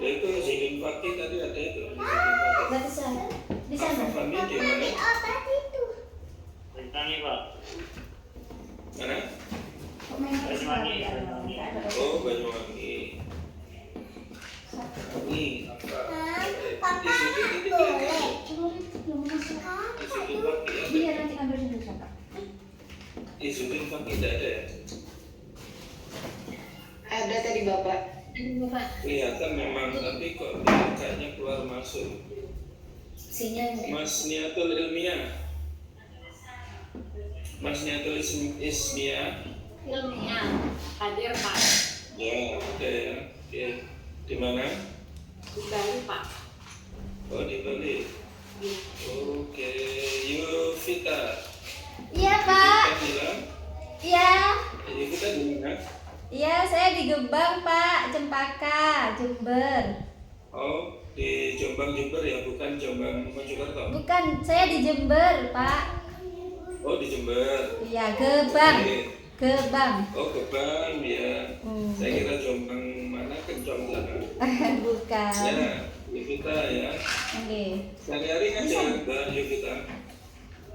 Ya itu Zidin Fakih tadi ada itu. Nggak bisa. Di sana. Fahmi di mana? Bintangnya Pak. Mana? Banyuwangi. Oh, Banyuwangi. Ini apa? Di Zidin tadi Boleh. Cuma itu belum masuk. Di Zidin Fakih ada. Biar nanti ambil dulu Kak. Di Zidin Fakih tidak ada ya? Ada tadi Bapak. Kelihatan memang, tapi kok dia kayaknya keluar masuk. Sinyal. Mas Niatul Ilmiah. Mas Niatul Ismiah. Ilmiah hadir Pak. Ya, ada ya. Oke. Di mana? Di Bali Pak. Oh, di Bali. Oke, Yuvita. Iya Pak. Kita bilang, Iya. Yuvita di mana? Iya, saya di Gebang Pak, Cempaka, Jember. Oh, di Jombang Jember ya, bukan Jombang Mojokerto. Bukan, saya di Jember Pak. Oh, di Jember. Iya, Gebang. Oke. Gebang. Oh, Gebang ya. Saya kira Jombang mana, Kencong sana. Bukan. Ya, Yuvita ya. Oke. Sehari-hari ngajar Mbak Yuvita.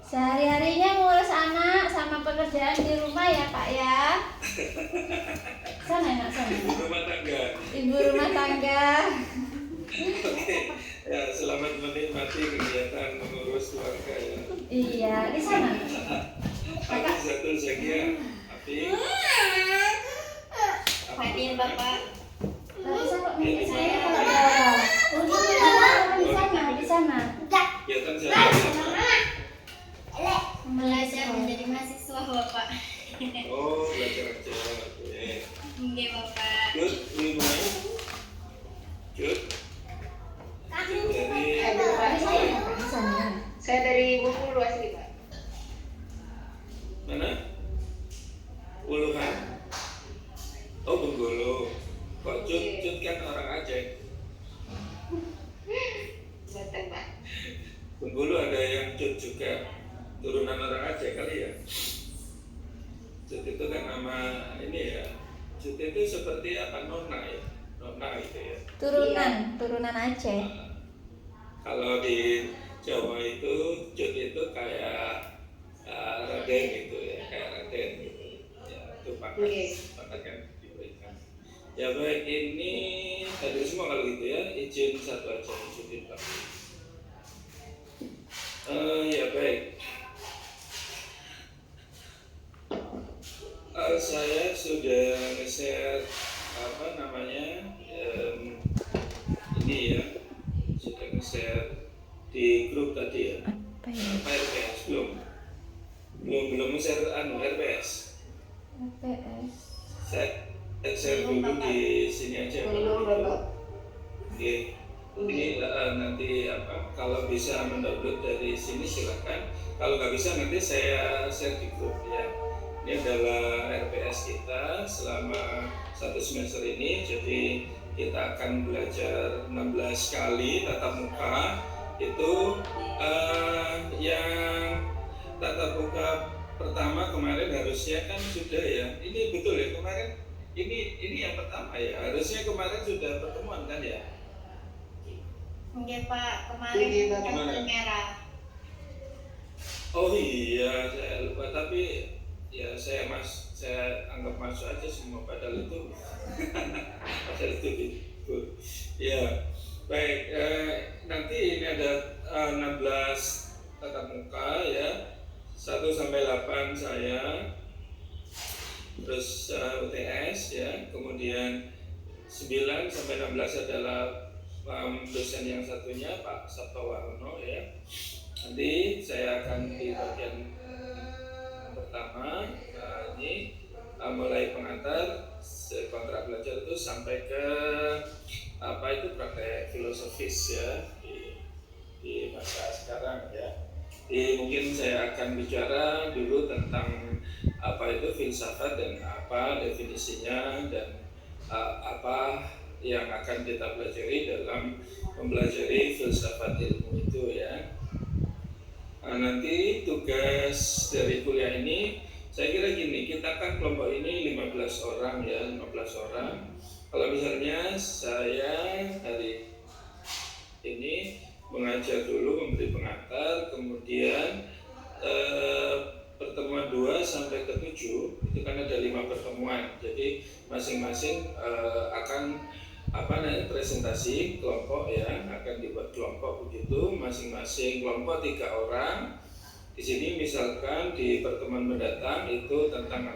Sehari-harinya ngurus anak sama pekerjaan di rumah ya Pak ya. Sana nak sana. Ibu rumah tangga. Ibu rumah tangga. Oke, ya selamat menikmati kegiatan mengurus keluarga ya. Iya, di sana. Aku Zatul Zakia, Api. Hadir Bapak. Nggak bisa kok minta saya kalau ada orang. Di sana, di sana. Kegiatan sehari-hari. Belajar menjadi mahasiswa Bapak. Oh, belajar aja. Oke. Oke Bapak. Jut, ini mana? Jut. Dari Ada Pak. Di sana. Saya dari Bengkulu asli Pak. mana? Uluhan. Oh, Bengkulu. Kok Jut kan orang Aceh. Betul Pak. Bengkulu ada yang Jut juga. Turunan orang Aceh kali ya. Jut itu kan nama ini ya. Jut itu seperti apa, nona ya. Nona gitu ya. Turunan Aceh. Kalau di Jawa itu Jut itu kayak Raden gitu ya, kayak Raden gitu. Ya, itu pangkat yang diberikan. Ya baik, ini tadi semua kalau gitu ya, izin satu aja, izin Pak. Ya baik. Saya sudah nge-share apa namanya ini ya, sudah nge-share di grup tadi ya. Apa ya? Apa RPS belum nge-share RPS. PS. Saya share dulu di sini aja. Belum Bapak. Oke. Ini nanti apa? Kalau bisa mendownload dari sini silakan. Kalau nggak bisa nanti saya share di grup ya. Ini adalah RPS kita selama satu semester ini. Jadi kita akan belajar 16 kali tatap muka. Itu yang tatap muka pertama kemarin harusnya kan sudah ya. Ini betul ya kemarin. Ini yang pertama ya. Harusnya kemarin sudah pertemuan kan ya. Oke Pak, kemarin Iya, Bapak. kartu merah. Oh iya, saya lupa, tapi ya saya anggap masuk aja semua, padahal itu itu. Ya baik, nanti ini ada 16 tatap muka ya, 1 sampai 8 saya, terus UTS ya, kemudian 9 sampai 16 adalah dosen yang satunya Pak Sabtowarno ya. Nanti saya akan di bagian pertama, ini mulai pengantar kontrak belajar itu sampai ke apa itu praktek filosofis ya di masa sekarang ya. Mungkin saya akan bicara dulu tentang apa itu filsafat dan apa definisinya dan apa yang akan kita pelajari dalam mempelajari filsafat ilmu itu ya. Nanti tugas dari kuliah ini saya kira gini, kita kan kelompok ini 15 orang ya, 15 orang. Kalau misalnya saya hari tentang presentasi kelompok ya, akan dibuat kelompok begitu, masing-masing kelompok 3 orang. Di sini misalkan di pertemuan mendatang itu tentang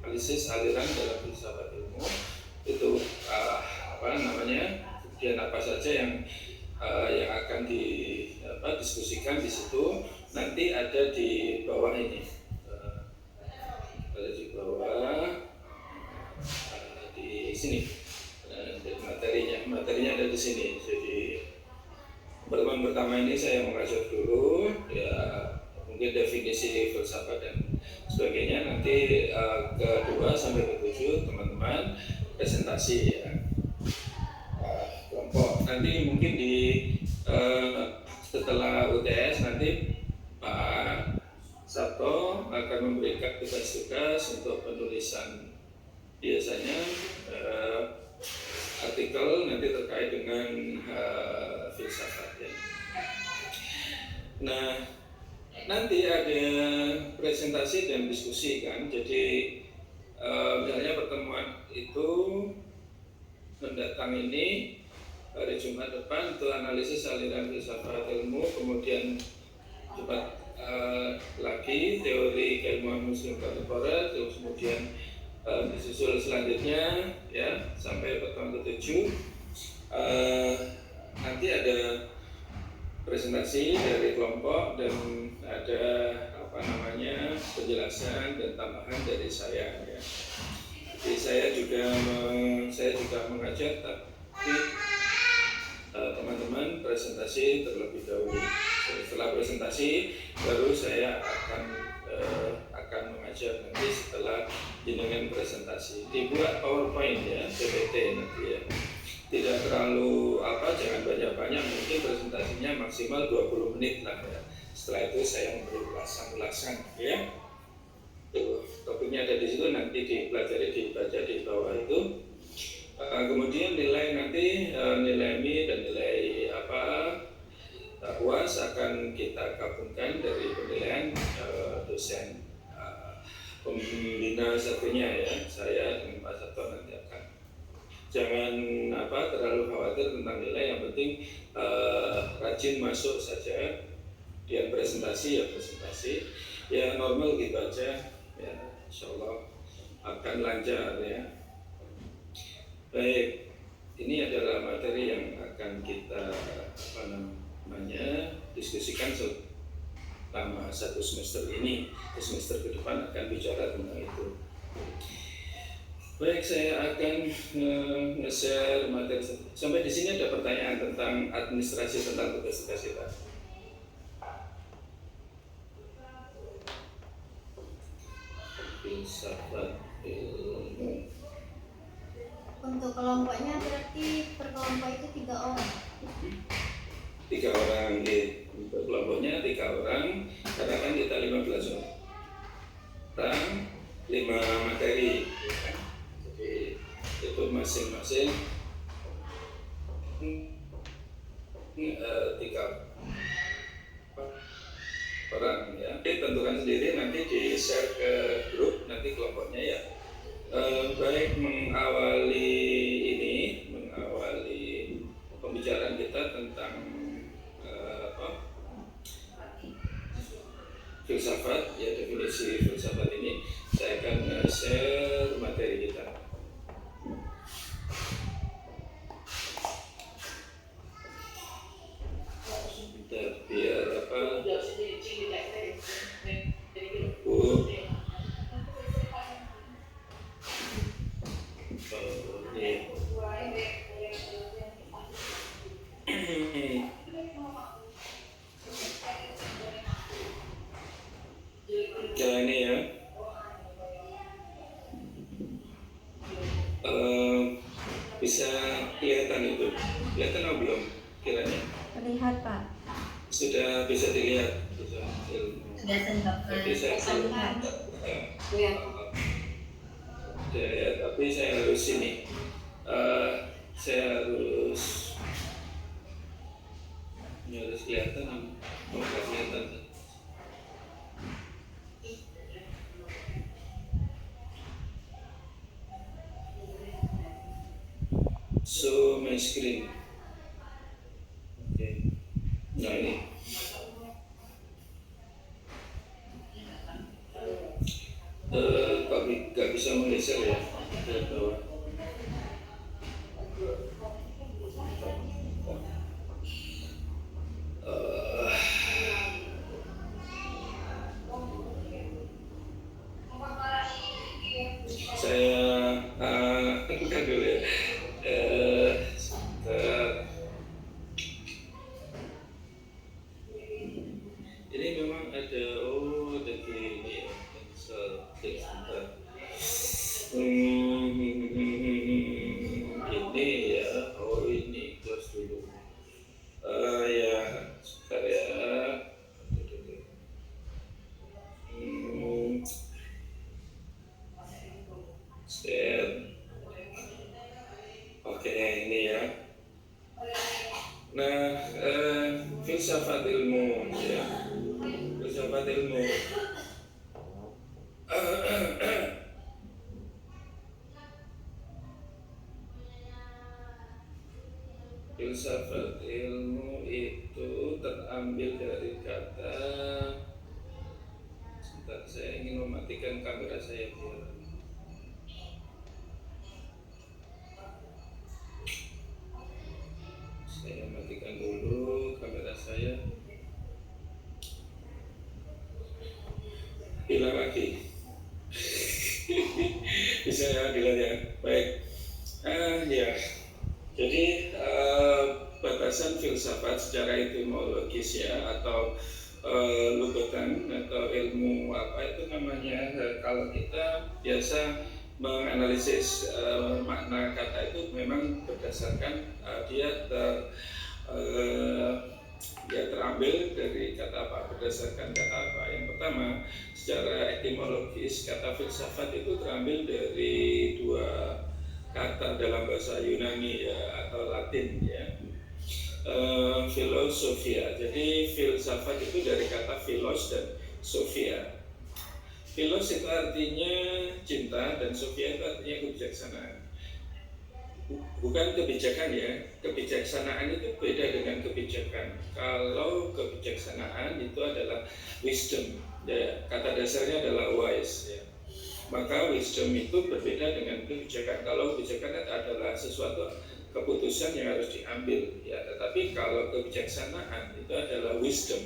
analisis aliran dalam filsafat ilmu, itu kemudian apa saja yang akan diskusikan di situ. Nanti ada di bawah ini, ada di bawah di sini. Materinya ada di sini. Jadi pertemuan pertama ini saya mengajak dulu ya, mungkin definisi filsafat dan sebagainya. Nanti kedua sampai ke-7 teman-teman presentasi ya, kelompok. Nanti mungkin di setelah UTS nanti Pak Sabto akan memberikan tugas-tugas untuk penulisan, biasanya artikel nanti terkait dengan filsafat ya. Nah, nanti ada presentasi dan diskusi kan. Jadi misalnya pertemuan itu mendatang ini hari Jumat depan itu analisis aliran filsafat ilmu, kemudian Jumat lagi teori keilmuan muslim kontemporer, terus kemudian disusul selanjutnya ya sampai pertemuan ke-7 nanti ada presentasi dari kelompok dan ada penjelasan dan tambahan dari saya ya. Jadi saya juga mengajak, tapi teman-teman presentasi terlebih dahulu. Setelah presentasi baru saya akan mengajar nanti setelah jenengan presentasi. Dibuat PowerPoint ya, PPT nanti ya. Tidak terlalu jangan banyak-banyak, mungkin presentasinya maksimal 20 menit lah ya. Setelah itu saya memberi ulasan ya. Tuh, topiknya ada di situ, nanti dipelajari, dibaca di bawah itu. Kemudian nilai nanti nilai MI dan nilai UAS akan kita gabungkan dari penilaian dosen pembina satunya ya, saya dengan Pak Sabto nanti akan. Jangan terlalu khawatir tentang nilai, yang penting rajin masuk saja. Dia presentasi ya normal gitu aja ya, insyaallah akan lancar ya. Baik, ini adalah materi yang akan kita diskusikan selama 1 semester ini. Semester ke depan akan bicara tentang itu. Baik, saya akan nge-share materi. Sampai di sini ada pertanyaan tentang administrasi, tentang tugas-tugas kita. Filsafat ilmu. Untuk kelompoknya berarti per kelompok itu 3 orang. 3 orang untuk kelompoknya 3 orang, karena kan kita 15 orang, 5 materi. Jadi itu masing-masing 3 orang ya. Tentukan sendiri, nanti di share ke grup nanti kelompoknya ya. Baik, mengawali pembicaraan kita tentang filsafat ya, definisi filsafat ini saya akan share materi kita. Biar ini ya, bisa kelihatan itu, kelihatan atau belum kiranya? Terlihat Pak. Sudah bisa dilihat, Sudah tentu. Terlihat. Ya, tapi saya harus kelihatan, nggak kelihatan. show my screen. Oke. Nah ini. Kok nggak bisa menggeser ya ke bawah. Saya bukan dulu ya. Ini memang ada gini ya, sebentar. Ini ya, ini close dulu. Ya, sebentar ya. Share. Oke, ini ya. Nah, filsafat ilmu ya. Filsafat ilmu. Filsafat ilmu itu terambil dari kata. Sebentar, saya ingin mematikan kamera saya biar. Saya matikan dulu kamera saya. Hilang lagi. Bisa ya dilihat ya. Baik. Ya. Jadi batasan filsafat secara etimologis ya, atau lugatan atau ilmu apa itu namanya, kalau kita biasa menganalisis makna kata itu memang berdasarkan dia terambil dari kata apa, berdasarkan kata apa. Yang pertama, secara etimologis kata filsafat itu terambil dari dua kata dalam bahasa Yunani ya, atau Latin ya. Filosofia. Jadi filsafat itu dari kata philos dan sophia. Philos itu artinya cinta dan sophia itu artinya kebijaksanaan. Bukan kebijakan ya, kebijaksanaan itu beda dengan kebijakan. Kalau kebijaksanaan itu adalah wisdom, ya, kata dasarnya adalah wise ya. Maka wisdom itu berbeda dengan kebijakan. Kalau kebijakan adalah sesuatu keputusan yang harus diambil ya, tetapi kalau kebijaksanaan itu adalah wisdom.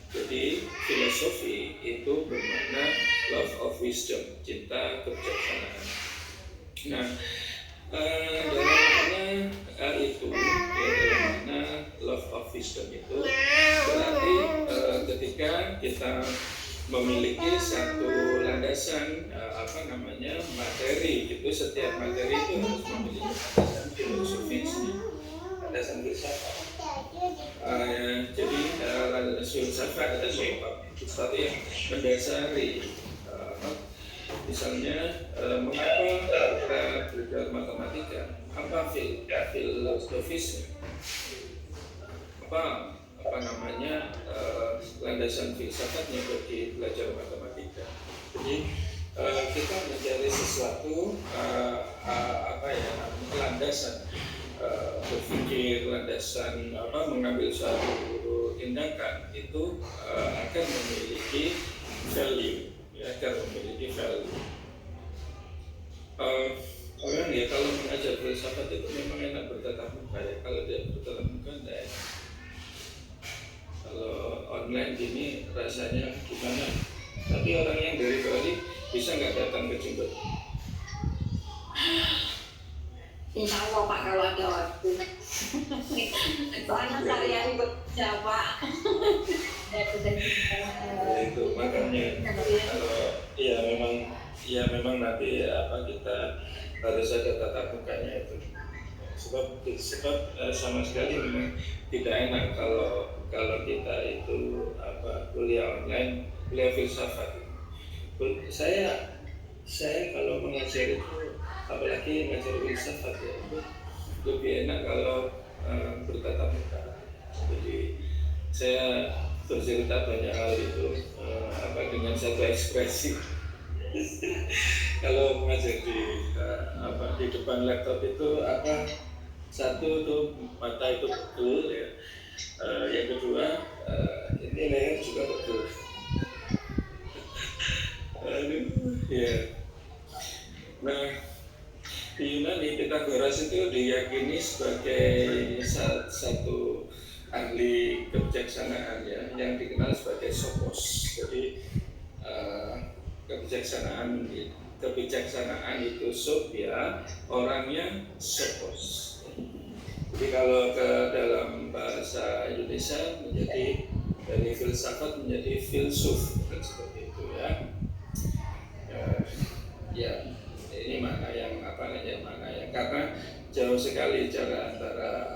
Jadi filosofi itu bermakna love of wisdom, cinta kebijaksanaan. Nah, dalam makna itu ya, dalam makna love of wisdom itu berarti ketika kita memiliki satu landasan materi, itu setiap materi itu harus memiliki landasan filosofis, landasan filsafat. Jadi landasan filsafat itu sesuatu yang mendasari. Misalnya mengapa kita belajar matematika? Apa filosofisnya? Apa landasan filsafatnya bagi belajar matematika? Jadi kita mencari sesuatu landasan berpikir, landasan mengambil suatu tindakan itu akan memiliki value, ya, akan memiliki value. Orang ya kalau mengajar filsafat itu memang enak bertatap muka ya, kalau dia bertatap muka enggak enak. Kalau online gini rasanya gimana? Tapi orang yang dari Bali bisa nggak datang ke Jember? Insya Allah Pak, kalau ada waktu. Soalnya saya ikut siapa? Itu makanya kalau memang nanti kita harus ada tatap mukanya itu. Sebab sama sekali memang tidak enak kalau kita itu kuliah online, kuliah filsafat. Saya kalau mengajar itu, apalagi mengajar filsafat ya, lebih enak kalau bertatap muka. Jadi saya bercerita banyak hal itu dengan satu ekspresi. Kalau mengajar di depan laptop itu Satu tuh mata itu betul ya. Yang kedua ini leher juga betul. Aduh, ya. Nah, di Yunani Pythagoras itu diyakini sebagai satu ahli kebijaksanaan ya, yang dikenal sebagai Sophos. Jadi kebijaksanaan itu Sophia, orangnya Sophos. Jadi kalau ke dalam bahasa Indonesia menjadi dari filsafat menjadi filsuf dan seperti itu ya. Ya, ini mana yang karena jauh sekali jarak antara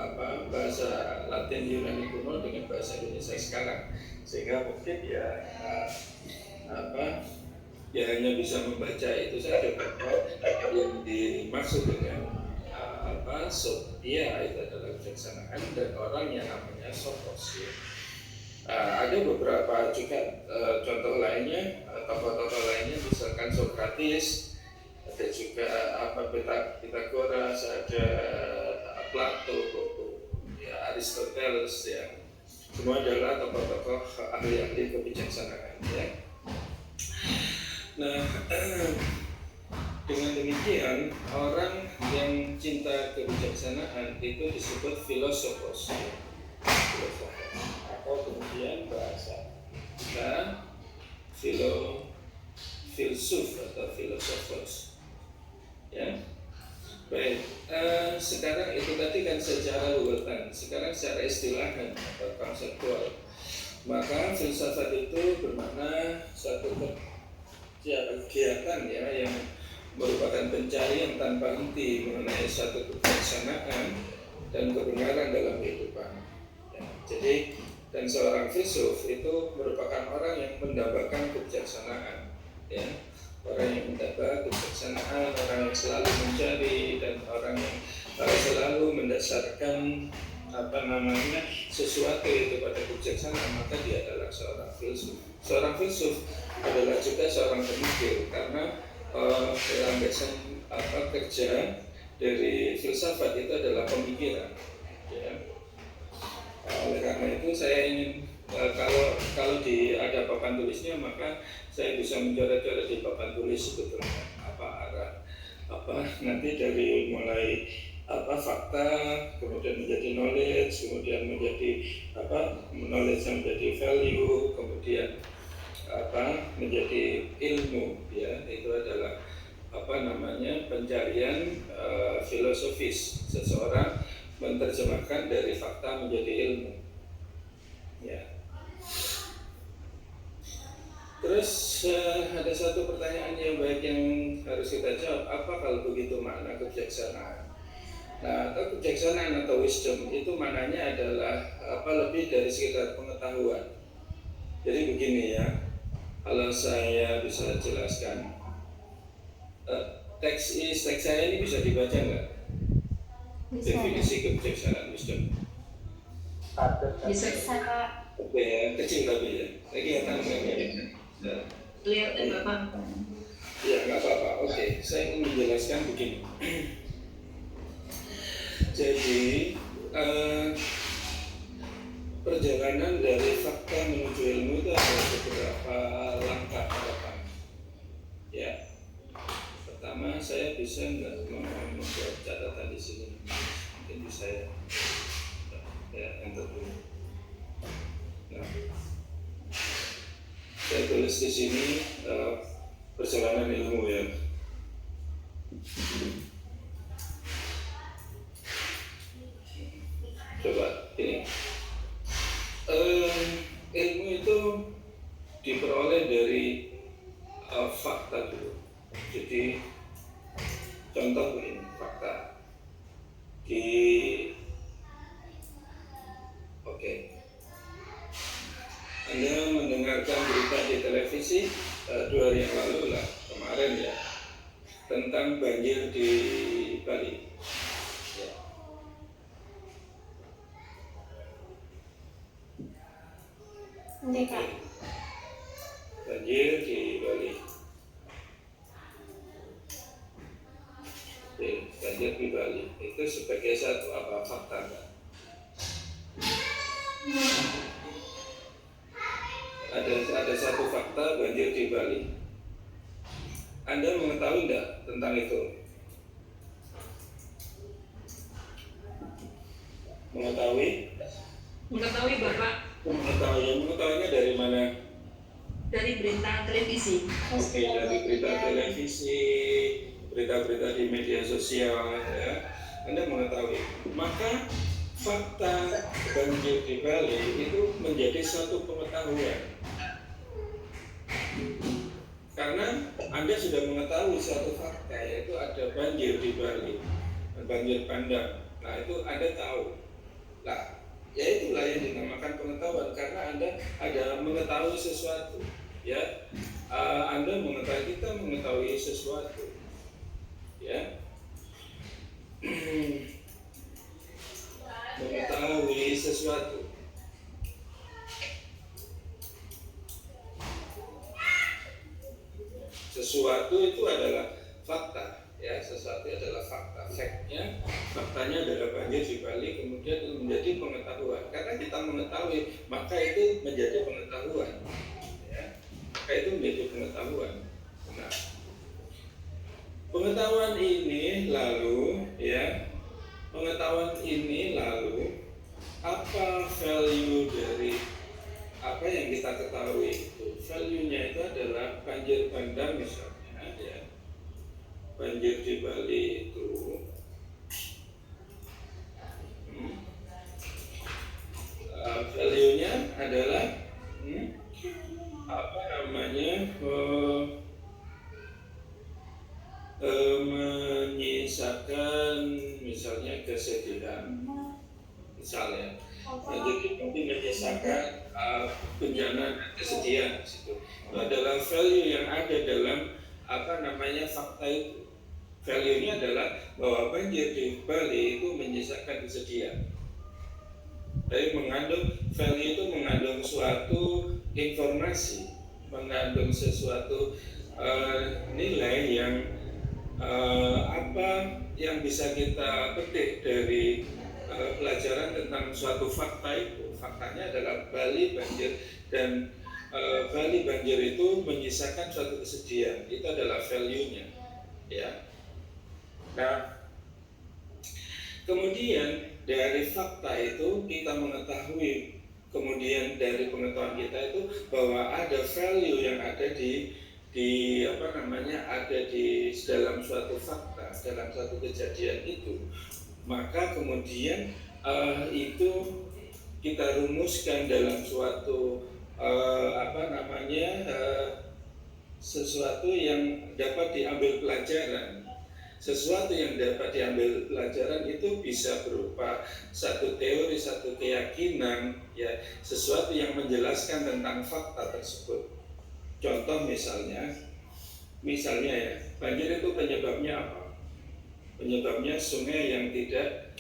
bahasa Latin Yunani kuno dengan bahasa Indonesia sekarang, sehingga mungkin hanya bisa membaca itu saja bahwa yang dimaksud dengan Sophia itu adalah kebijaksanaan dan orang yang namanya Sophos ya. Ada beberapa juga contoh lainnya, tokoh-tokoh lainnya, misalkan Socrates, ada juga Pythagoras, ada Plato, ya, Aristoteles ya. Semua adalah tokoh-tokoh ahli-ahli kebijaksanaan ya. Nah, dengan demikian orang yang cinta kebijaksanaan itu disebut filosofos. Atau kemudian bahasa kita filsuf atau filosofos ya. Baik, sekarang itu tadi kan secara urutan, sekarang secara istilahan atau konseptual. Maka filsafat itu bermakna satu kegiatan ya, yang merupakan pencarian tanpa henti mengenai satu kebijaksanaan dan kebenaran dalam kehidupan ya. Jadi, dan seorang filsuf itu merupakan orang yang mendambakan kebijaksanaan ya. Orang yang mendapat kebijaksanaan, orang yang selalu mencari, dan orang yang selalu mendasarkan sesuatu itu pada kebijaksanaan, maka dia adalah seorang filsuf. Seorang filsuf adalah juga seorang pemikir, karena landasan kerja dari filsafat itu adalah pemikiran ya. Oleh karena itu saya ingin kalau ada papan tulisnya, maka saya bisa mencoret-coret di papan tulis sebetulnya arah nanti dari mulai fakta, kemudian menjadi knowledge, kemudian menjadi knowledge yang menjadi value, kemudian menjadi ilmu ya. Itu adalah pencarian filosofis, seseorang menerjemahkan dari fakta menjadi ilmu ya. Terus ada satu pertanyaan yang baik yang harus kita jawab, apa kalau begitu makna kebijaksanaan? Nah, atau kebijaksanaan atau wisdom itu maknanya adalah lebih dari sekedar pengetahuan. Jadi begini ya, kalau saya bisa jelaskan, teks saya ini bisa dibaca nggak? Definisi kebijaksanaan wisdom. Bisa Oke ya, kecil tapi ya. Lagi yang kelihatan Bapak. Ya nggak apa-apa. Oke, saya ingin menjelaskan begini. Jadi perjalanan dari fakta menuju ilmu itu ada beberapa langkah harapan. Ya, pertama saya bisa nggak membuat catatan di sini, mungkin bisa ya enter dulu. Nah, saya tulis di sini perjalanan ilmu ya. Coba ini ilmu itu diperoleh dari fakta dulu. Jadi contoh ini fakta Anda mendengarkan berita di televisi 2 hari yang lalu lah, kemarin ya, tentang banjir di Bali ya. Banjir di Bali. Banjir di Bali Bali itu sebagai satu apa fakta Pak? Ada satu fakta banjir di Bali. Anda mengetahui enggak tentang itu? Mengetahui Bapak mengetahuinya dari mana? dari berita televisi. Oke, dari berita televisi, berita-berita di media sosial, ya. Anda mengetahui. Maka fakta banjir di Bali itu menjadi satu pengetahuan. Karena Anda sudah mengetahui satu fakta, yaitu ada banjir di Bali, banjir bandang. Nah, itu Anda tahu. Nah, ya itulah yang dinamakan pengetahuan, karena Anda ada mengetahui sesuatu. Ya, Anda mengetahui, kita mengetahui sesuatu. Ya, mengetahui sesuatu. Sesuatu itu adalah fakta, ya, sesuatu adalah fakta. Faktanya adalah banjir di Bali, kemudian menjadi pengetahuan. Karena kita mengetahui, maka itu menjadi pengetahuan. Ya, maka itu menjadi pengetahuan. Nah, pengetahuan ini lalu, ya, apa value dari apa yang kita ketahui itu? Value-nya itu adalah banjir bandang misalnya, ya. Banjir di Bali itu value-nya adalah apa namanya menyisakan misalnya kesedihan, misalnya jadi menyisakan bencana dan kesedihan itu adalah value yang ada dalam apa namanya fakta itu. Value-nya adalah bahwa banjir di Bali itu menyisakan kesedihan. Tapi mengandung value itu mengandung suatu informasi, mengandung sesuatu nilai yang apa yang bisa kita petik dari pelajaran tentang suatu fakta itu. Faktanya adalah Bali banjir dan Bali banjir itu menyisakan suatu kesedihan. Itu adalah value-nya, ya. Nah, kemudian dari fakta itu kita mengetahui, kemudian dari pengetahuan kita itu bahwa ada value yang ada di apa namanya ada di dalam suatu fakta, dalam suatu kejadian itu. Maka kemudian itu kita rumuskan dalam suatu apa namanya sesuatu yang dapat diambil pelajaran. Sesuatu yang dapat diambil pelajaran itu bisa berupa satu teori, satu keyakinan, ya, sesuatu yang menjelaskan tentang fakta tersebut. Contoh misalnya ya, banjir itu penyebabnya apa? Penyebabnya sungai yang tidak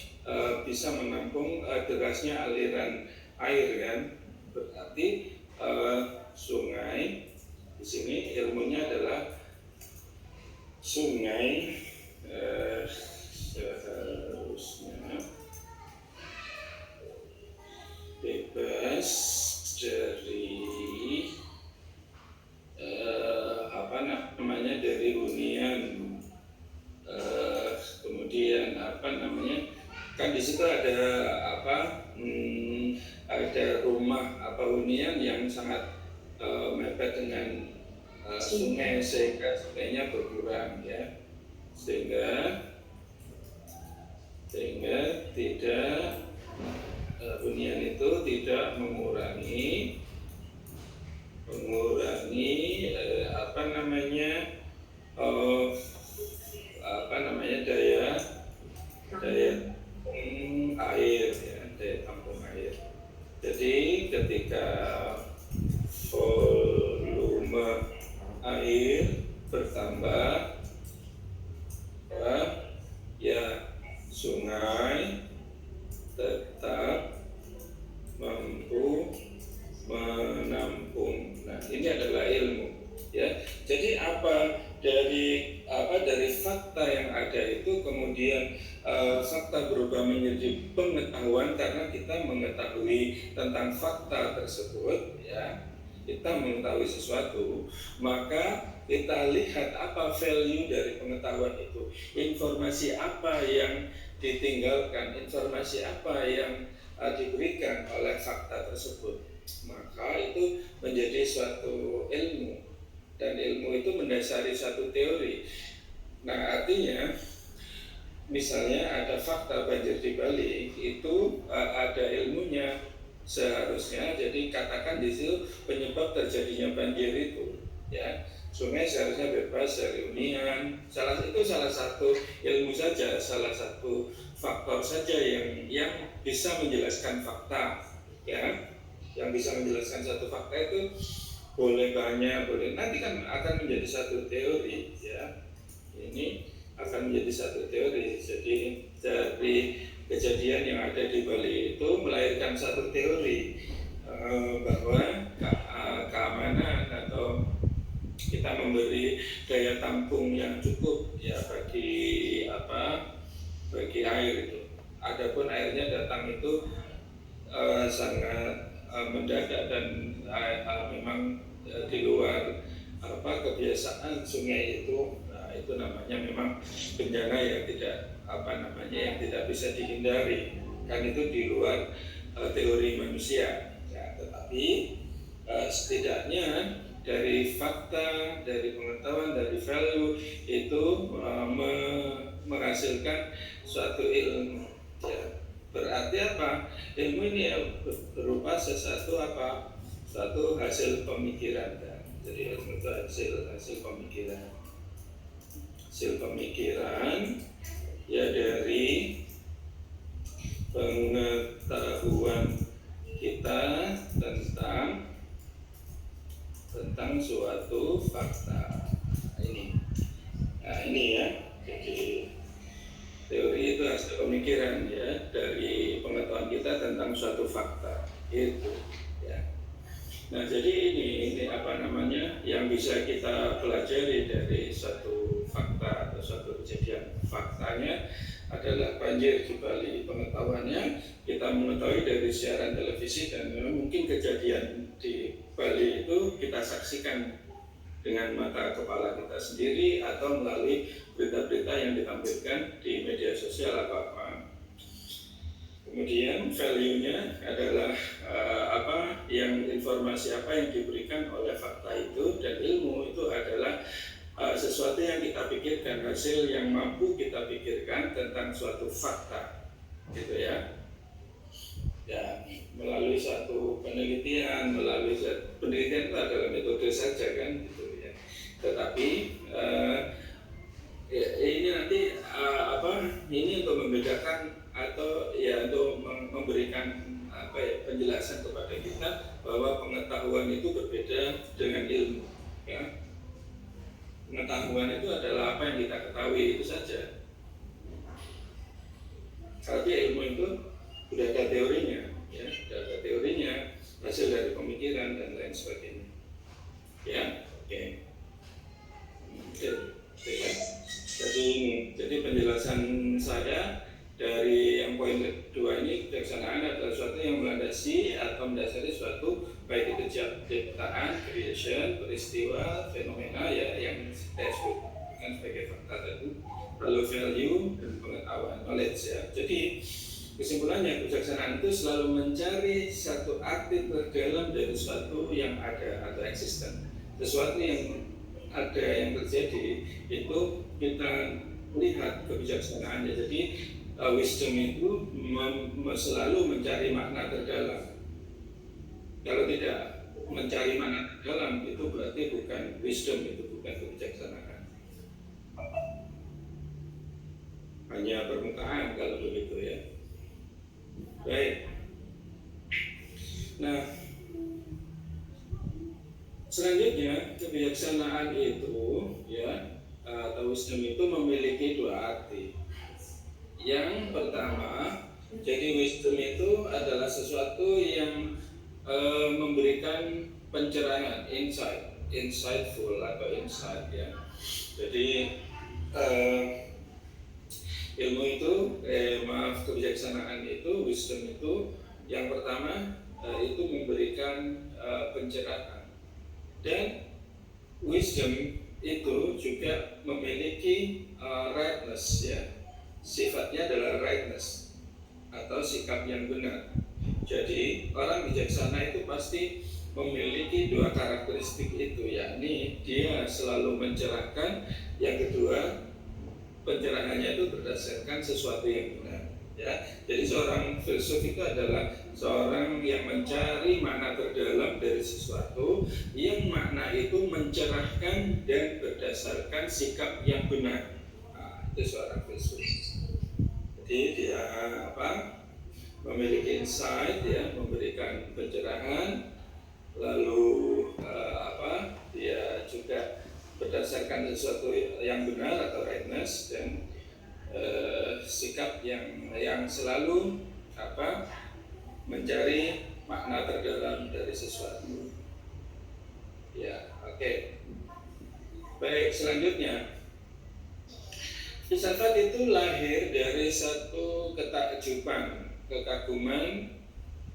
bisa menampung derasnya aliran air, kan? Berarti sungai di sini ilmunya adalah sungai seharusnya bebas dari apa namanya dari hunian, kemudian apa namanya kan di situ ada apa ada rumah apa hunian yang sangat mepet dengan sungai sehingga sungainya berkurang, ya. Sehingga tidak hunian itu tidak mengurangi apa namanya daya air, ya, daya tampung air. Jadi ketika volume air bertambah, ya sungai tetap mampu menampung. Nah, ini adalah ilmu, ya. Jadi dari fakta yang ada itu kemudian fakta berubah menjadi pengetahuan karena kita mengetahui tentang fakta tersebut, ya. Kita mengetahui sesuatu, maka kita lihat apa value dari pengetahuan itu, informasi apa yang ditinggalkan, informasi apa yang diberikan oleh fakta tersebut, maka itu menjadi suatu ilmu, dan ilmu itu mendasari satu teori. Nah, artinya misalnya ada fakta banjir di Bali, itu ada ilmunya seharusnya. Jadi katakan di situ penyebab terjadinya banjir itu, ya, sungai seharusnya bebas dari hunian. Itu salah satu ilmu saja, salah satu faktor saja yang bisa menjelaskan fakta, ya. Yang bisa menjelaskan satu fakta itu boleh banyak, boleh nanti kan akan menjadi satu teori, ya. Ini akan menjadi satu teori. Jadi dari kejadian yang ada di Bali itu melahirkan satu teori bahwa keamanan atau kita memberi daya tampung yang cukup, ya, bagi air itu. Adapun airnya datang itu sangat mendadak dan memang di luar kebiasaan sungai itu. Nah, itu namanya memang bencana yang tidak bisa dihindari, kan itu di luar teori manusia, ya. Tetapi setidaknya dari fakta, dari pengetahuan, dari value itu menghasilkan suatu ilmu, ya. Berarti apa? Ilmu ini berupa sesuatu suatu hasil pemikiran, kan? Jadi ilmu itu hasil pemikiran. Hasil pemikiran, ya, dari pengetahuan kita tentang suatu fakta. Ini ya. Jadi teori itu hasil pemikiran, ya, dari pengetahuan kita tentang suatu fakta itu, ya. Nah, jadi ini yang bisa kita pelajari dari suatu fakta atau suatu kejadian. Faktanya adalah banjir di Bali. Pengetahuannya kita mengetahui dari siaran televisi, dan memang mungkin kejadian di Bali itu kita saksikan dengan mata kepala kita sendiri atau melalui berita-berita yang ditampilkan di media sosial atau apa. Kemudian value-nya adalah informasi apa yang diberikan oleh fakta itu, dan ilmu itu adalah sesuatu yang kita pikirkan, hasil yang mampu kita pikirkan tentang suatu fakta, gitu ya. Ya, melalui satu penelitian, penelitian itu adalah metode saja, kan, gitu ya. Tetapi ini nanti ini untuk membedakan atau, ya, untuk memberikan penjelasan kepada kita bahwa pengetahuan itu berbeda dengan ilmu, ya. Pengetahuan itu adalah apa yang kita ketahui, itu saja. Tapi ilmu itu sudah ada teorinya, ya, sudah ada teorinya, hasil dari pemikiran dan lain sebagainya, ya. Oke. Jadi penjelasan saya dari yang poin kedua ini, kebijaksanaan adalah sesuatu yang melandasi atau mendasari suatu, baik itu ciptaan, creation, peristiwa, fenomena, ya, yang saya sebutkan sebagai fakta tadi, lalu value dan pengetahuan, knowledge, ya. Jadi kesimpulannya, kebijaksanaan itu selalu mencari satu arti terdalam dari sesuatu yang ada atau eksisten. Sesuatu yang ada, yang terjadi, itu kita lihat kebijaksanaannya. Jadi wisdom itu selalu mencari makna terdalam. Kalau tidak mencari makna terdalam, itu berarti bukan wisdom, itu bukan kebijaksanaan. Hanya permukaan kalau begitu, ya. Baik. Nah, selanjutnya kebijaksanaan itu, ya, atau wisdom itu memiliki dua arti. Yang pertama, jadi wisdom itu adalah sesuatu yang memberikan pencerahan, insightful atau insight, ya. Jadi ilmu itu, kebijaksanaan itu, wisdom itu, yang pertama itu memberikan pencerahan. Dan wisdom itu juga memiliki rightness, ya. Sifatnya adalah rightness atau sikap yang benar. Jadi orang bijaksana itu pasti memiliki dua karakteristik itu, yakni dia selalu mencerahkan, yang kedua pencerahannya itu berdasarkan sesuatu yang benar, ya. Jadi seorang filsuf itu adalah seorang yang mencari makna terdalam dari sesuatu, yang makna itu mencerahkan dan berdasarkan sikap yang benar. Nah, itu seorang filsuf. Jadi dia memiliki insight, ya, memberikan pencerahan, lalu dia juga berdasarkan sesuatu yang benar atau rightness, dan sikap yang selalu mencari makna terdalam dari sesuatu. Ya, oke. Baik, selanjutnya, filsafat itu lahir dari satu ketakjuban, kekaguman,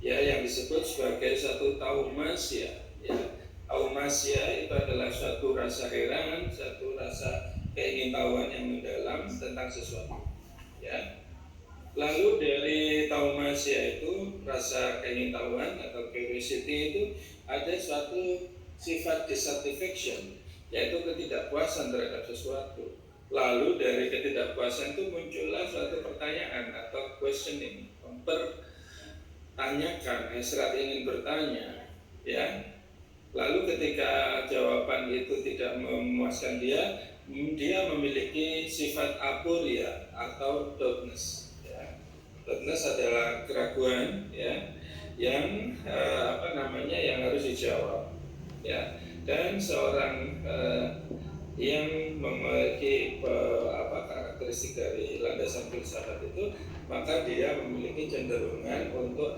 ya, yang disebut sebagai satu taumasia, ya. Taumasia itu adalah suatu rasa heran, satu rasa keingintahuan yang mendalam tentang sesuatu, ya. Lalu dari taumasia itu, rasa keingintahuan atau curiosity itu, ada suatu sifat dissatisfaction, yaitu ketidakpuasan terhadap sesuatu. Lalu dari ketidakpuasan itu muncullah suatu pertanyaan atau questioning, mempertanyakan, hasrat ingin bertanya, ya. Lalu ketika jawaban itu tidak memuaskan dia memiliki sifat aporia atau doubtness, ya. Doubtness adalah keraguan, ya, yang yang harus dijawab, ya. Dan seorang yang memiliki karakteristik dari landasan filsafat itu, maka dia memiliki cenderungan untuk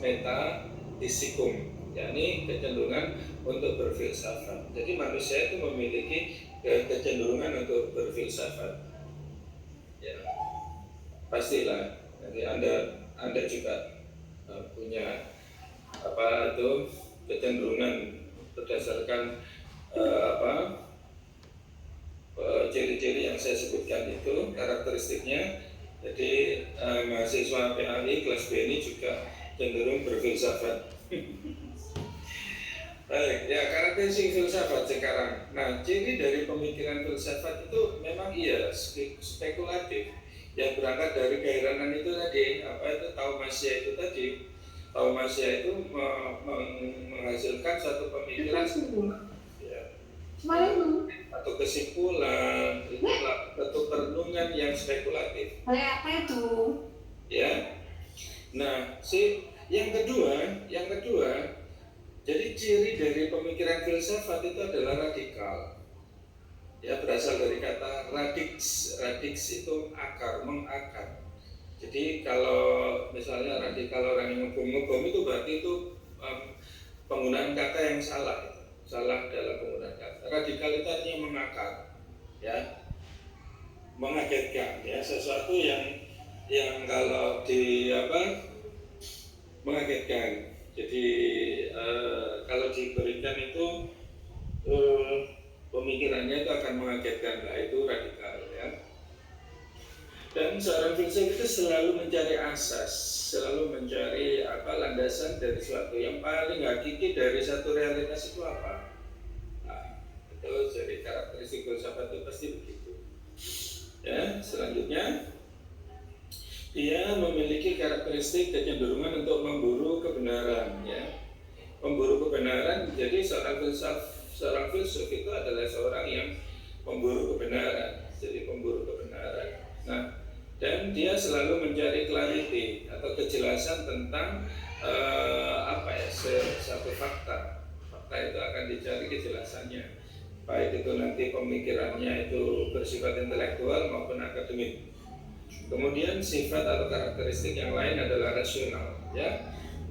metaphysikum, yakni kecenderungan untuk berfilsafat. Jadi manusia itu memiliki kecenderungan untuk berfilsafat, ya. Pastilah nanti anda juga punya kecenderungan berdasarkan ciri-ciri yang saya sebutkan itu, karakteristiknya. Jadi mahasiswa PAI kelas B ini juga cenderung berfilsafat. Baik, ya, karakteristik filsafat sekarang. Nah, ciri dari pemikiran filsafat itu memang spekulatif, yang berangkat dari keheranan itu tadi. Taumasia itu tadi. Taumasia itu menghasilkan suatu pemikiran, ya, atau kesimpulan, atau perenungan yang spekulatif. Apa itu? Ya. Nah, yang kedua, jadi ciri dari pemikiran filsafat itu adalah radikal. Ya, berasal dari kata radix. Radix itu akar, mengakar. Jadi kalau misalnya radikal, orang yang ngebom itu berarti itu penggunaan kata yang salah. Salah dalam penggunaan kata. Radikal itu artinya mengakar, ya, mengagetkan, ya, sesuatu yang kalau mengagetkan. Jadi kalau diberikan itu pemikirannya itu akan mengagetkan, nah itu radikal, ya. Dan seorang filsuf itu selalu mencari asas, selalu mencari landasan dari sesuatu yang paling hakiki dari satu realitas itu apa. Nah, itu jadi karakteristik filsafat itu pasti begitu. Ya, selanjutnya dia memiliki karakteristik kecenderungan untuk memburu kebenaran, ya. Memburu kebenaran. Jadi seorang filsuf itu adalah seorang yang memburu kebenaran. Jadi pemburu kebenaran. Nah, dan dia selalu mencari clarity atau kejelasan tentang satu fakta. Fakta itu akan dicari kejelasannya, baik itu nanti pemikirannya itu bersifat intelektual maupun akademik. Kemudian sifat atau karakteristik yang lain adalah rasional, ya.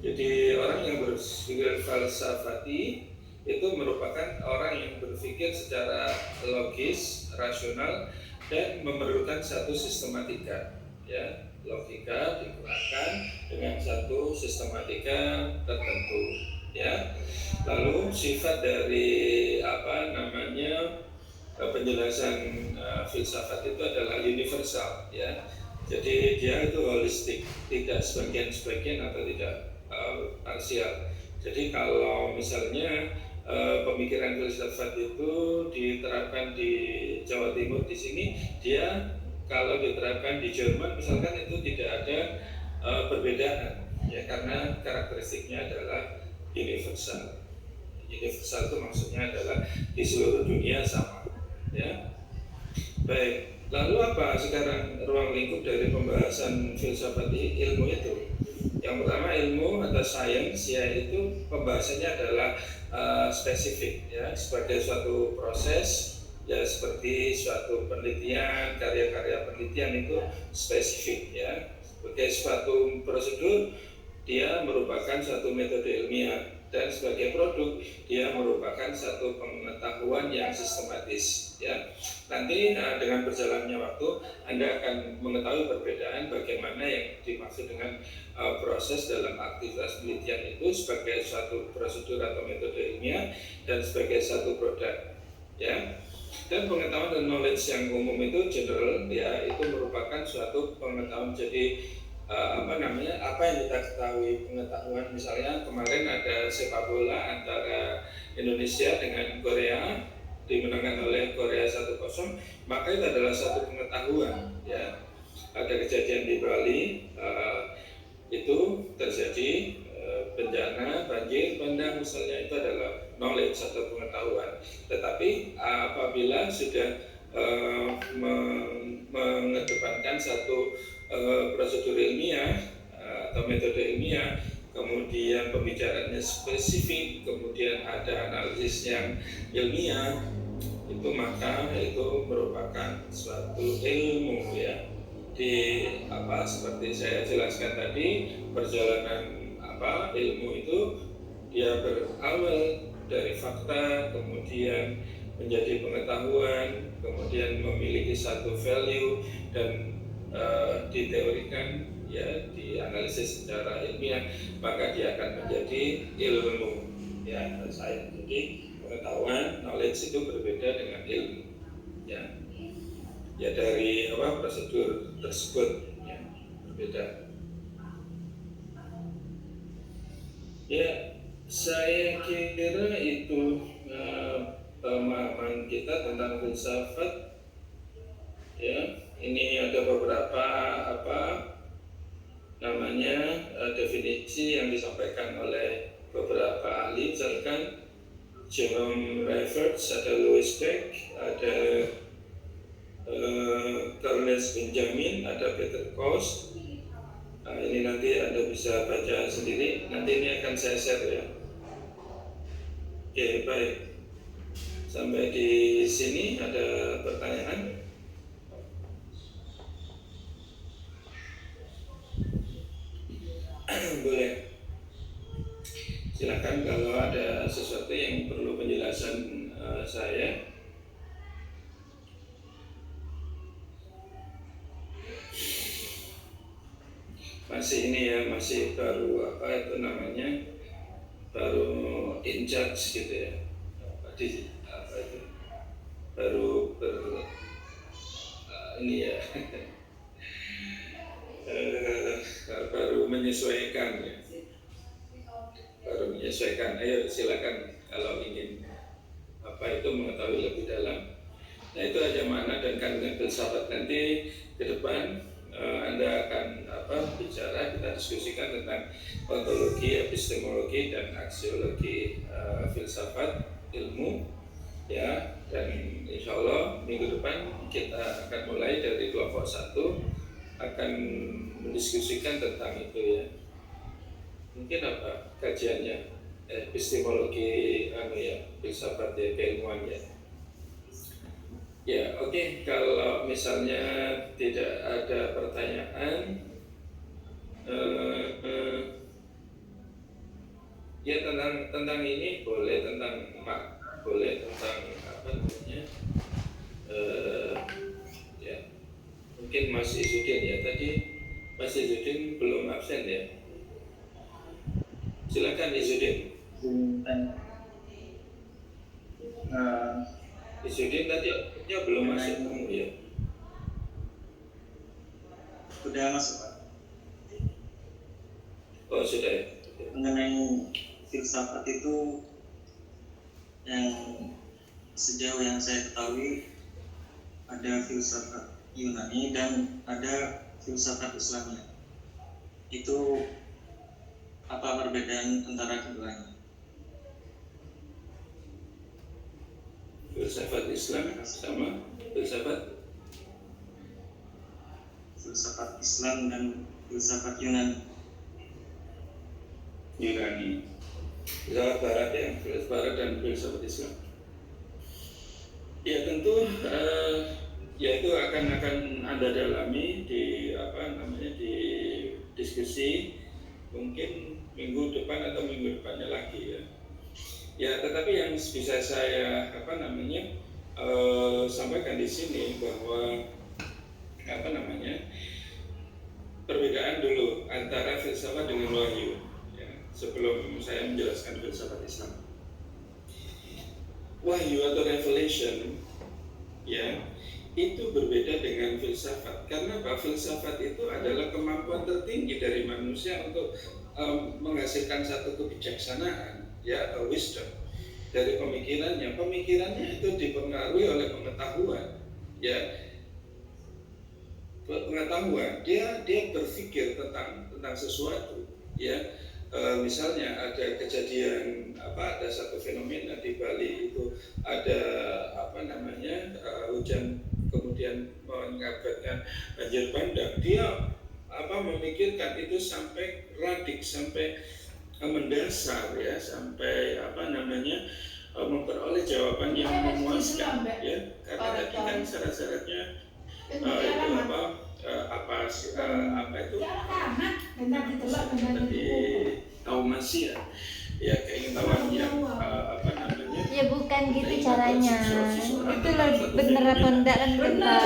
Jadi orang yang berpikir falsafati itu merupakan orang yang berpikir secara logis, rasional, dan memerlukan satu sistematika, ya, logika dikeluarkan dengan satu sistematika tertentu, ya. Lalu sifat dari penjelasan filsafat itu adalah universal, ya. Jadi dia itu holistik, tidak sebagian-sebagian atau tidak parsial. Jadi kalau misalnya pemikiran filsafat itu diterapkan di Jawa Timur di sini, dia kalau diterapkan di Jerman misalkan itu tidak ada perbedaan, ya, karena karakteristiknya adalah universal. Universal itu maksudnya adalah di seluruh dunia sama, ya. Baik, lalu apa sekarang ruang lingkup dari pembahasan filsafat ilmu itu? Yang pertama, ilmu atau science, ya, itu pembahasannya adalah spesifik, ya, sebagai suatu proses, ya, seperti suatu penelitian, karya-karya penelitian itu spesifik, ya. Sebagai suatu prosedur, dia merupakan suatu metode ilmiah, dan sebagai produk dia merupakan satu pengetahuan yang sistematis, ya. Nanti dengan berjalannya waktu Anda akan mengetahui perbedaan bagaimana yang dimaksud dengan proses dalam aktivitas penelitian itu sebagai suatu prosedur atau metode ilmiah dan sebagai satu produk, ya. Dan pengetahuan dan knowledge yang umum itu general, ya, itu merupakan suatu pengetahuan. Jadi apa yang kita ketahui, pengetahuan, misalnya kemarin ada sepak bola antara Indonesia dengan Korea dimenangkan oleh Korea 1-0, maka itu adalah satu pengetahuan, ya. Ada kejadian di Bali, itu terjadi bencana banjir bandang misalnya, itu adalah knowledge atau pengetahuan. Tetapi apabila sudah mengedepankan satu prosedur ilmiah atau metode ilmiah, kemudian pembicaraannya spesifik, kemudian ada analisis yang ilmiah, itu maka itu merupakan suatu ilmu, ya. Seperti saya jelaskan tadi, perjalanan ilmu itu dia berawal dari fakta, kemudian menjadi pengetahuan, kemudian memiliki satu value dan diteorikan, ya, dianalisis secara ilmiah, maka dia akan menjadi ilmu, ya. Saya jadi pengetahuan, knowledge itu berbeda dengan ilmu, ya. Ya, dari prosedur tersebut, ya, berbeda. Ya, saya kira itu pemahaman kita tentang filsafat, ya. Ini ada beberapa definisi yang disampaikan oleh beberapa ahli, misalkan Jerome Rifferts, ada Louis Beck, ada Ernest Benjamin, ada Peter Koss. Ini nanti Anda bisa baca sendiri. Nanti ini akan saya share, ya. Oke, baik. Sampai di sini ada pertanyaan? Boleh. Silakan kalau ada sesuatu yang perlu penjelasan saya. Masih ini, ya, masih baru baru in charge gitu, ya. Baru ini, ya. Baru menyesuaikan, ya. Ayo silakan kalau ingin mengetahui lebih dalam. Nah, itu aja makna dan kandungan filsafat. Nanti ke depan Anda akan bicara, kita diskusikan tentang ontologi, epistemologi, dan aksiologi filsafat ilmu, ya. Dan insya Allah minggu depan kita akan mulai dari kelompok 1 akan mendiskusikan tentang itu, ya. Mungkin kajiannya epistemologi filsafat, ya, keilmuan, ya. Ya, oke. Kalau misalnya tidak ada pertanyaan, ya, tentang ini boleh, tentang mungkin Mas Izudin ya, tadi Mas Izudin belum absen ya. Silakan Izudin. Izudin tadi ya belum masuk kamu ya. Sudah masuk Pak. Oh sudah ya. Mengenai filsafat itu, yang sejauh yang saya ketahui ada filsafat Yunani dan ada filsafat Islamnya. Itu apa perbedaan antara keduanya? Filsafat Islam sama filsafat Islam dan filsafat Yunani. Filsafat Barat ya, filsafat Barat dan filsafat Islam. Ya tentu ya itu akan Anda dalami di di diskusi mungkin minggu depan atau minggu depannya lagi ya. Ya tetapi yang bisa saya sampaikan di sini bahwa perbedaan dulu antara filsafat dengan wahyu ya, sebelum saya menjelaskan filsafat Islam. Wahyu atau revelation ya itu berbeda dengan filsafat. Karena apa? Filsafat itu adalah kemampuan tertinggi dari manusia untuk menghasilkan satu kebijaksanaan ya, atau wisdom dari pemikirannya. Pemikirannya itu dipengaruhi oleh pengetahuan ya. Pengetahuan dia berpikir tentang sesuatu ya. Misalnya ada kejadian ada satu fenomena di Bali itu ada hujan kemudian mengakibatkan banjir bandang. Dia memikirkan itu sampai radik, sampai mendasar ya, sampai memperoleh jawaban yang memuaskan ya. Karena tadi kan syarat-syaratnya taumasi ya keinginan yang Ya bukan gitu caranya. Itu bener apa enggak kan kenal.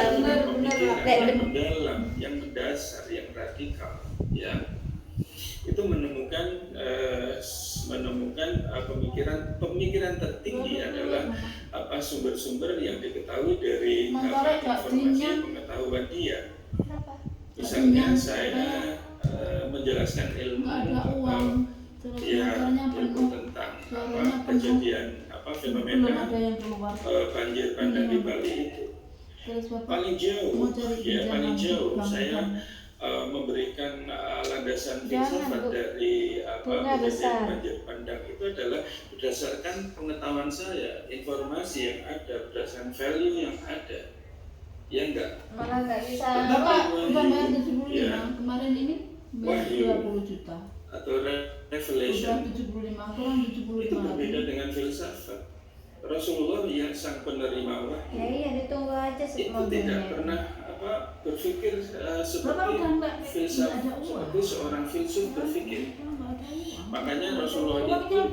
Mendalam, yang mendasar, yang radikal ya. Itu menemukan pemikiran tertinggi adalah sumber-sumber yang diketahui dari informasi pengetahuan dia. Misalnya saya menjelaskan ilmu tentang kejadian fenomena banjir bandang di Bali itu. Paling jauh saya memberikan landasan filsafat dari kejadian banjir bandang itu adalah berdasarkan pengetahuan saya, informasi yang ada, berdasarkan value yang ada. Ya enggak? Malah nggak bisa. Bapak udah bayar 75 ya. Kemarin ini bayar 20 juta. Atau revelation. Udah 75 kurang 75. Itu berbeda dengan filsafat. Rasulullah yang sang penerima wahyu. Ya iya ditunggu aja sih Itu tidak pernah berpikir seperti seorang filsuf berpikir. Makanya Rasulullah itu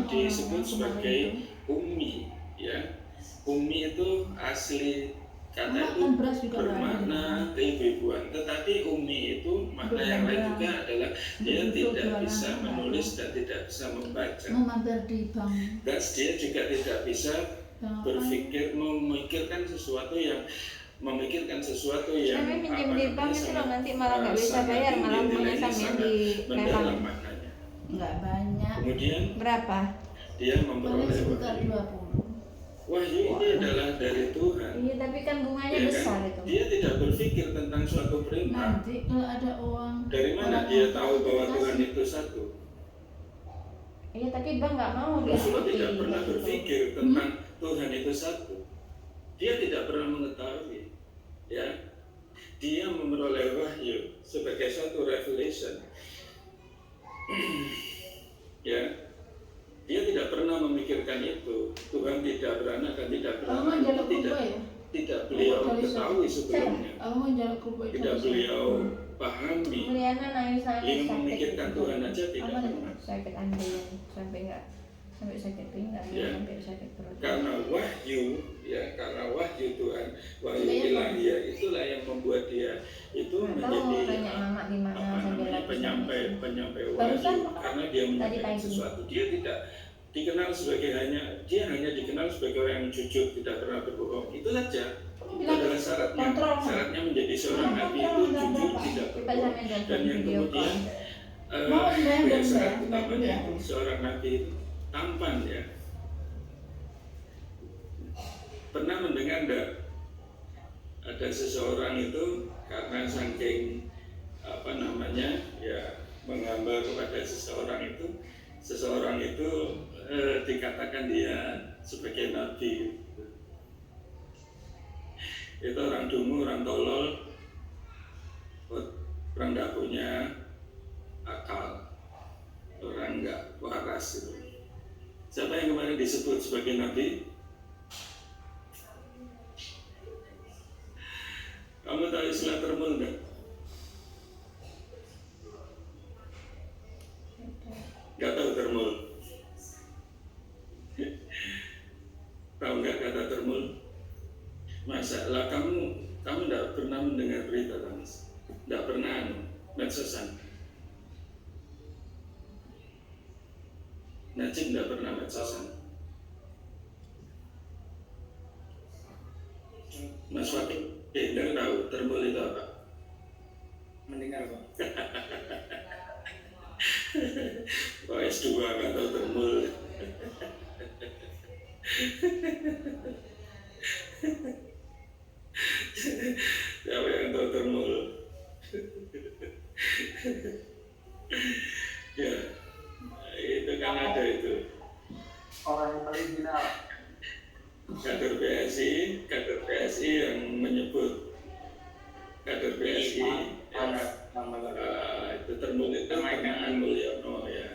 disebut sebagai ummi ya. Ummi itu asli kata itu bermakna keibuan, tetapi ummi itu makna yang lain juga adalah dia tidak bisa menulis dan tidak bisa membaca. Dan dia juga tidak bisa memikirkan sesuatu yang Kami pinjam di bank itu loh, nanti malah nggak bisa bayar, malah punya sambil di mendalam lelang. maknanya. Enggak banyak. Kemudian Berapa? dia Paling memperoleh sekitar wahyu. 20. Wahyu ini adalah dari Tuhan. Iya tapi kan bunganya Ya kan? besar itu. Dia tidak berpikir tentang suatu perintah. Nanti kalau ada uang Dari mana dia tahu bahwa Tuhan itu satu? Iya tapi bang nggak mau Rasulullah diikuti. tidak pernah berpikir tentang Tuhan itu satu. Dia tidak pernah mengetahui. Ya, dia memperoleh wahyu sebagai satu revelation. Ya, dia tidak pernah memikirkan itu. Tuhan tidak beranak dan tidak beranak. Tidak beliau ketahui sebelumnya. Tidak beliau pahami. Mulyana nangis Dia memikirkan Tuhan aja tidak Apa pernah. sakit anda yang sampai nggak sampai sakit pinggang, Ya. sampai sakit perut. Karena wahyu Tuhan, wahyu ilahiyah itulah yang membuat dia itu Tahu menjadi tanya mama di mana apa sambil namanya, lagi penyampai Barusan wahyu, karena dia menyampaikan pagi. sesuatu. Dia tidak dikenal sebagai dia hanya dikenal sebagai orang yang jujur, tidak pernah berbohong. Itu saja. Itu adalah syaratnya. Kontrol. Syaratnya menjadi seorang nabi itu jujur, tidak Kita berbohong. sambil Dan nonton yang video kemudian call. Mau bayar, syarat bayar utamanya dulu ya. itu seorang nabi itu tampan ya. Pernah mendengar enggak ada seseorang itu karena saking apa namanya ya menggambar kepada seseorang itu dikatakan dia sebagai nabi. Itu orang dungu, orang tolol, orang tidak punya akal, orang nggak waras itu. Siapa yang kemarin disebut sebagai nabi? Kamu tahu istilah termul enggak? Enggak tahu termul? Tahu enggak kata termul? Masalah kamu enggak pernah mendengar berita, Mas? Enggak pernah medsosan? Najib enggak pernah medsosan? Mas Fatih enggak tahu termul itu apa? Mendengar Pak. Oh, S2 nggak tahu termul. Siapa yang tahu termul? Ya, itu kan ada itu. Orang original. Kader PSI yang menyebut kader PSI itu termul itu pernyataan Mulyono ya.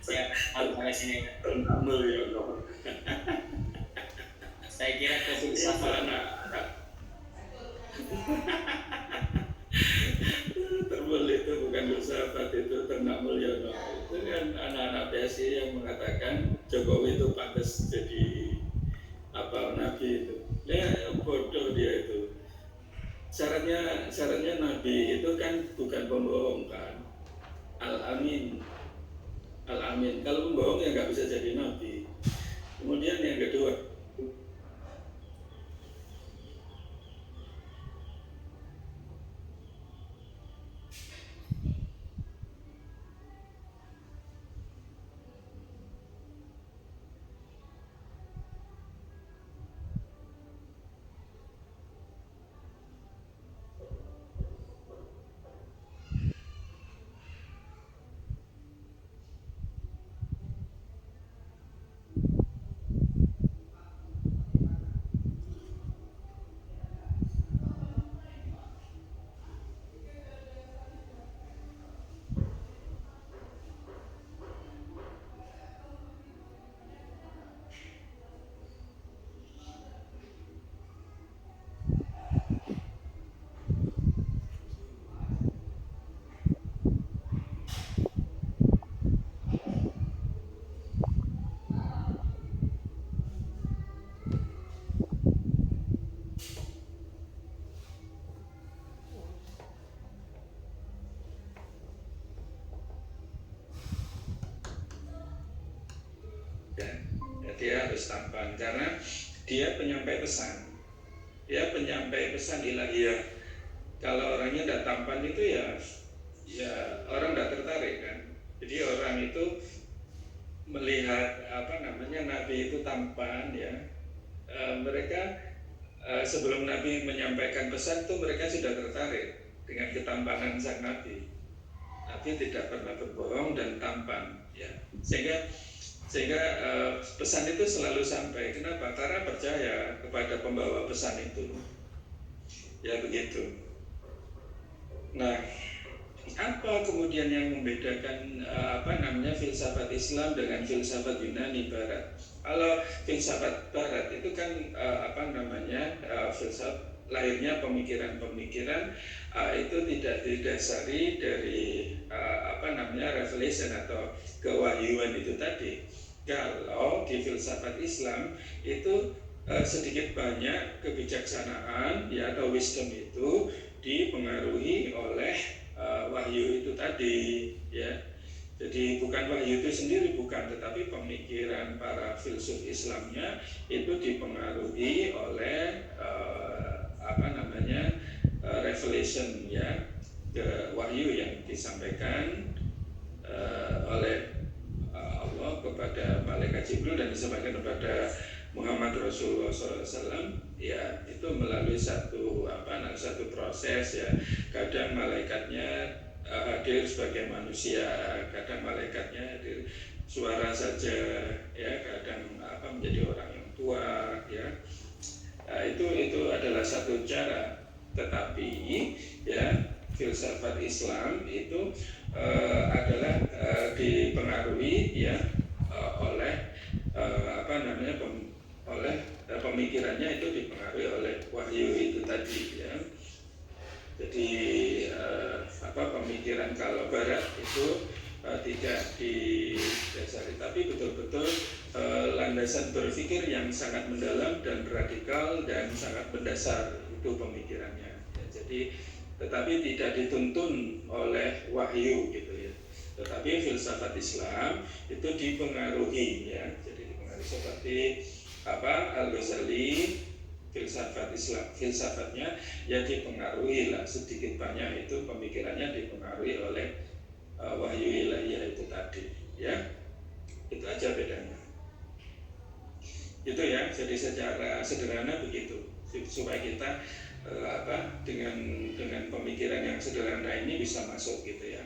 Siap, sampai sini. Mulyono. Saya kira Termul itu bukan filsafat, itu ternak Mulyono. Itu kan anak-anak PSI yang mengatakan Jokowi itu pantas jadi apa nabi itu. Ya bodoh dia itu. Syaratnya nabi itu kan bukan pembohong kan. Al-amin. Kalau pembohong ya nggak bisa jadi nabi. Kemudian yang kedua, dia harus tampan karena dia penyampai pesan ilahiyah. Kalau orangnya tidak tampan itu ya orang tidak tertarik kan. Jadi orang itu melihat nabi itu tampan ya, mereka sebelum nabi menyampaikan pesan itu mereka sudah tertarik dengan ketampanan sang nabi. Nabi tidak pernah berbohong dan tampan ya, sehingga pesan itu selalu sampai. Kenapa? Karena percaya kepada pembawa pesan itu. Ya begitu. Nah, apa kemudian yang membedakan filsafat Islam dengan filsafat Yunani Barat? Kalau filsafat Barat itu kan filsafat lahirnya pemikiran-pemikiran itu tidak didasari dari revelation atau kewahyuan itu tadi. Kalau di filsafat Islam itu sedikit banyak kebijaksanaan ya atau wisdom itu dipengaruhi oleh wahyu itu tadi ya. Jadi bukan wahyu itu sendiri bukan, tetapi pemikiran para filsuf Islamnya itu dipengaruhi oleh revelation ya, wahyu yang disampaikan oleh Allah kepada malaikat Jibril dan disampaikan kepada Muhammad Rasulullah SAW ya, itu melalui satu proses ya. Kadang malaikatnya hadir sebagai manusia, kadang malaikatnya hadir suara saja ya, kadang menjadi orang yang tua ya. Itu adalah satu cara. Tetapi ya filsafat Islam itu adalah dipengaruhi ya oleh oleh pemikirannya itu dipengaruhi oleh wahyu itu tadi ya. Jadi pemikiran kalau Barat itu tidak didasari, tapi betul-betul landasan berpikir yang sangat mendalam dan radikal dan sangat mendasar itu pemikirannya. Ya, jadi tetapi tidak dituntun oleh wahyu gitu ya. Tetapi filsafat Islam itu dipengaruhi ya. Jadi dipengaruhi seperti Al-Ghazali filsafat Islam, filsafatnya ya dipengaruhi lah sedikit banyak itu pemikirannya dipengaruhi oleh wahyu ilahiyah itu tadi ya. Itu aja bedanya. Itu ya, jadi secara sederhana begitu supaya kita dengan pemikiran yang sederhana ini bisa masuk gitu ya,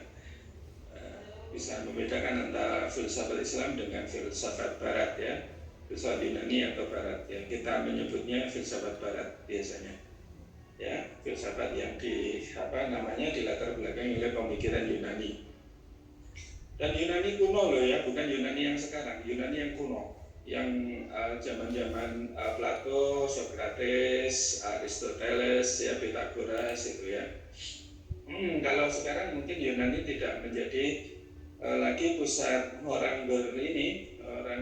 bisa membedakan antara filsafat Islam dengan filsafat Barat ya, filsafat Yunani atau Barat ya. Kita menyebutnya filsafat Barat biasanya ya, filsafat yang dilatar belakangi oleh pemikiran Yunani. Dan Yunani kuno loh ya, bukan Yunani yang sekarang, Yunani yang kuno, yang zaman-zaman Plato, Socrates, Aristoteles, ya Pythagoras itu ya. Kalau sekarang mungkin Yunani tidak menjadi lagi pusat orang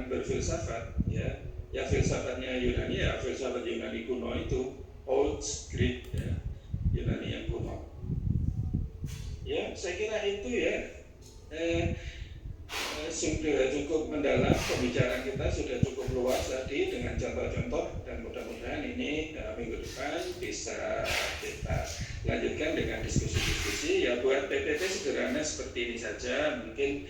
berfilsafat ya. Ya filsafatnya Yunani ya filsafat Yunani kuno itu, Old Greek ya, Yunani yang kuno. Ya saya kira itu ya. Sudah cukup mendalam pembicaraan kita, sudah cukup luas tadi dengan contoh-contoh, dan mudah-mudahan ini minggu depan bisa kita lanjutkan dengan diskusi-diskusi ya. Buat PPT sederhana seperti ini saja, mungkin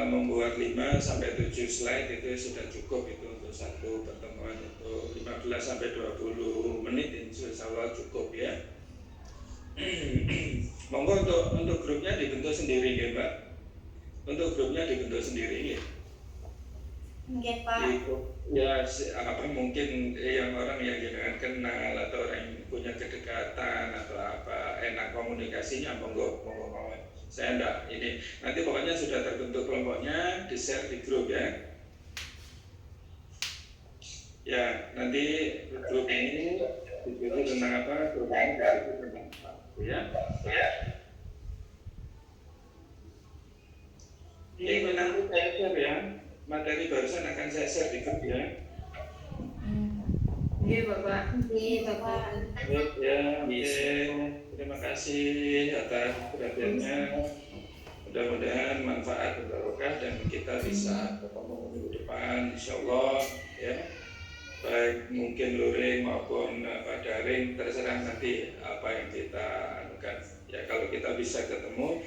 membuat 5-7 slide itu sudah cukup itu untuk satu pertemuan, untuk 15-20 menit insya Allah cukup ya. Monggo untuk grupnya dibentuk sendiri ya Mbak. Untuk grupnya dibentuk sendiri ya. Nggih, Pak. Ya mungkin yang orang yang jangan kenal atau orang yang punya kedekatan atau enak komunikasinya monggo. Saya enggak ini nanti pokoknya sudah terbentuk kelompoknya, di-share di grup ya. Ya, nanti grup ini dipilih tentang apa? Grup ini tentang apa? Ya. Ini nanti saya share ya, materi barusan akan saya share di grup ya. Iya Bapak. Nggih, Bapak. Baik ya, oke. Terima kasih atas perhatiannya. Mudah-mudahan manfaat barokah dan kita bisa ketemu minggu depan, insya Allah ya. Baik mungkin luring maupun daring, terserah nanti apa yang kita anukan. Ya kalau kita bisa ketemu,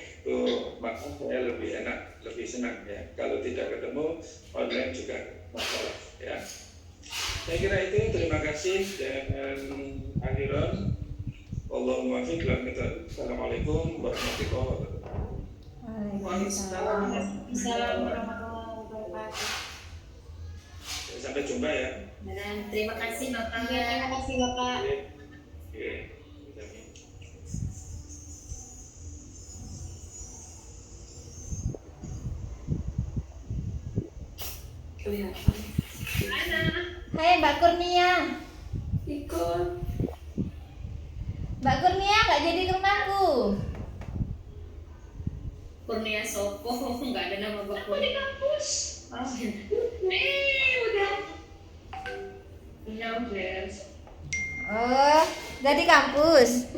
maka saya lebih enak, lebih senang ya. Kalau tidak ketemu, online juga masalah ya. Saya kira itu, terima kasih dan akhiran. Allahumma fiqh lan kita. Assalamualaikum warahmatullahi wabarakatuh. Waalaikumsalam. Assalamualaikum warahmatullahi wabarakatuh. Sampai jumpa ya. Dan terima kasih Bapak. Terima kasih Bapak. Oke. Kelihatan. Hai Mbak Kurnia. Ikut. Mbak Kurnia nggak jadi ke rumahku. Kurnia Sopo, nggak ada nama Mbak Kurnia. Di kampus. Oh, Udah. 16. Oh, dari kampus.